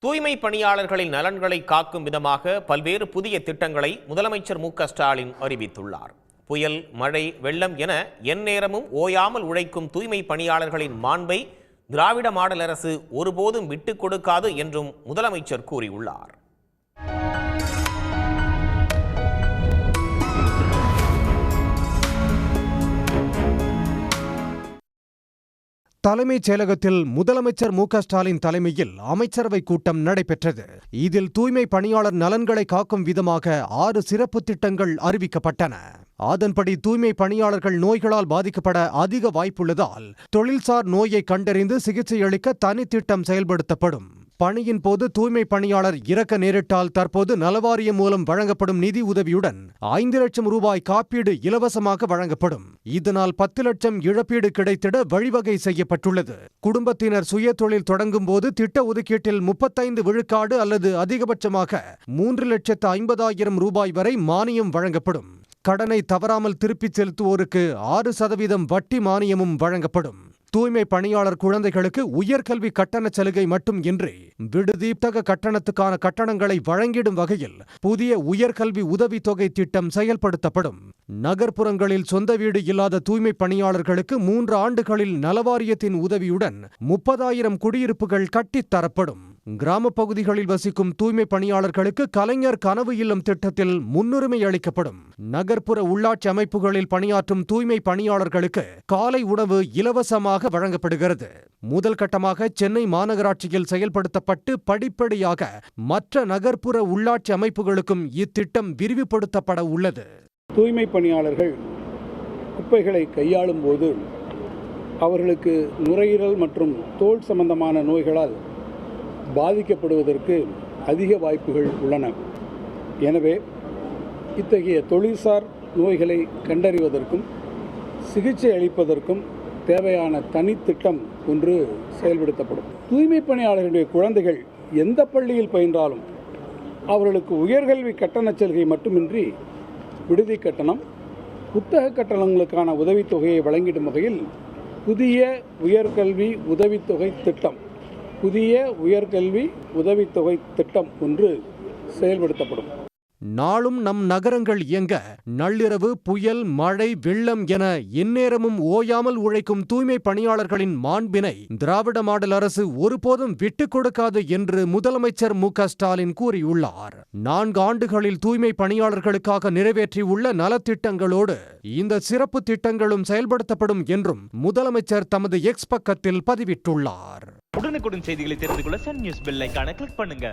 தூய்மை பணியாளர்களின் நலன்களை காக்கும் விதமாக பல்வேறு புதிய திட்டங்களை முதலமைச்சர் மு.க.ஸ்டாலின் அறிவித்துள்ளார். புயல், மழை, வெள்ளம் என எந்நேரமும் ஓயாமல் உழைக்கும் தூய்மை பணியாளர்களின் மாண்பை திராவிட மாடல் அரசு ஒருபோதும் விட்டுக் கொடுக்காது என்றும் முதலமைச்சர் கூறியுள்ளார். தலைமைச் செயலகத்தில் முதலமைச்சர் மு.க.ஸ்டாலின் தலைமையில் அமைச்சரவை கூட்டம் நடைபெற்றது. இதில் தூய்மை பணியாளர் நலன்களை காக்கும் விதமாக 6 சிறப்பு திட்டங்கள் அறிவிக்கப்பட்டன. அதன்படி தூய்மை பணியாளர்கள் நோய்களால் பாதிக்கப்பட அதிக வாய்ப்புள்ளதால் தொழில்சார் நோயை கண்டறிந்து சிகிச்சை அளிக்க தனித்திட்டம் செயல்படுத்தப்படும். பணியின் போது தூய்மை பணியாளர் இறக்க நேரிட்டால் தற்போது நலவாரியம் மூலம் வழங்கப்படும் நிதி உதவியுடன் 5 லட்சம் ரூபாய் காப்பீடு இலவசமாக வழங்கப்படும். இதனால் 10 லட்சம் இழப்பீடு கிடைத்திட வழிவகை செய்யப்பட்டுள்ளது. குடும்பத்தினர் சுய தொழில் தொடங்கும் போது திட்ட ஒதுக்கீட்டில் 35 விழுக்காடு அல்லது அதிகபட்சமாக 3,50,000 ரூபாய் வரை மானியம் வழங்கப்படும். கடனை தவறாமல் திருப்பிச் செலுத்துவோருக்கு 6% வட்டி மானியமும் வழங்கப்படும். தூய்மை பணியாளர் குழந்தைகளுக்கு உயர்கல்வி கட்டண சலுகை மட்டும் இன்றி விடுதி புத்தக கட்டணத்துக்கான கட்டணங்களை வழங்கிடும் வகையில் புதிய உயர்கல்வி உதவித்தொகை திட்டம் செயல்படுத்தப்படும். நகர்ப்புறங்களில் சொந்த வீடு இல்லாத தூய்மை பணியாளர்களுக்கு 3 ஆண்டுகளில் நலவாரியத்தின் உதவியுடன் 30,000 குடியிருப்புகள் கட்டித்தரப்படும். கிராம பகுதிகளில் வசிக்கும் தூய்மை பணியாளர்களுக்கு கலைஞர் கனவு இல்லம் திட்டத்தில் முன்னுரிமை அளிக்கப்படும். நகர்ப்புற உள்ளாட்சி அமைப்புகளில் பணியாற்றும் தூய்மை பணியாளர்களுக்கு காலை உணவு இலவசமாக வழங்கப்படுகிறது. முதல் கட்டமாக சென்னை மாநகராட்சியில் செயல்படுத்தப்பட்டு படிப்படியாக மற்ற நகர்ப்புற உள்ளாட்சி அமைப்புகளுக்கும் இத்திட்டம் விரிவுபடுத்தப்பட உள்ளது. தூய்மை பணியாளர்கள் குப்பைகளை கையாளும் போது அவர்களுக்கு நுரையீரல் மற்றும் தோல் சம்பந்தமான நோய்களால் பாதிக்கப்படுவதற்கு அதிக வாய்ப்புகள் உள்ளன. எனவே இத்தகைய தொழில்சார் நோய்களை கண்டறிவதற்கும் சிகிச்சை அளிப்பதற்கும் தேவையான தனித்திட்டம் ஒன்று செயல்படுத்தப்படும். தூய்மை பணியாளர்களுடைய குழந்தைகள் எந்த பள்ளியில் பயின்றாலும் அவர்களுக்கு உயர்கல்வி கட்டண சலுகை மட்டுமின்றி விடுதி கட்டணம், புத்தக கட்டணங்களுக்கான உதவித்தொகையை வழங்கிடும் வகையில் புதிய உயர்கல்வி உதவித்தொகை திட்டம் ஒன்று செயல்படுத்தப்படும். நாளும் நம் நகரங்கள் இயங்க நள்ளிரவு, புயல், மழை, வெள்ளம் என எந்நேரமும் ஓயாமல் உழைக்கும் தூய்மை பணியாளர்களின் மாண்பினை திராவிட மாடல் அரசு ஒருபோதும் விட்டுக் கொடுக்காது என்று முதலமைச்சர் மு.க.ஸ்டாலின் கூறியுள்ளார். 4 ஆண்டுகளில் தூய்மை பணியாளர்களுக்காக நிறைவேற்றியுள்ள நலத்திட்டங்களோடு இந்த சிறப்பு திட்டங்களும் செயல்படுத்தப்படும் என்றும் முதலமைச்சர் தமது எக்ஸ் பக்கத்தில் பதிவிட்டுள்ளார். உடனுக்குடன் செய்திகளை தெரிந்து கொள்ள சன் நியூஸ் பெல் ஐகானை கிளிக் பண்ணுங்க.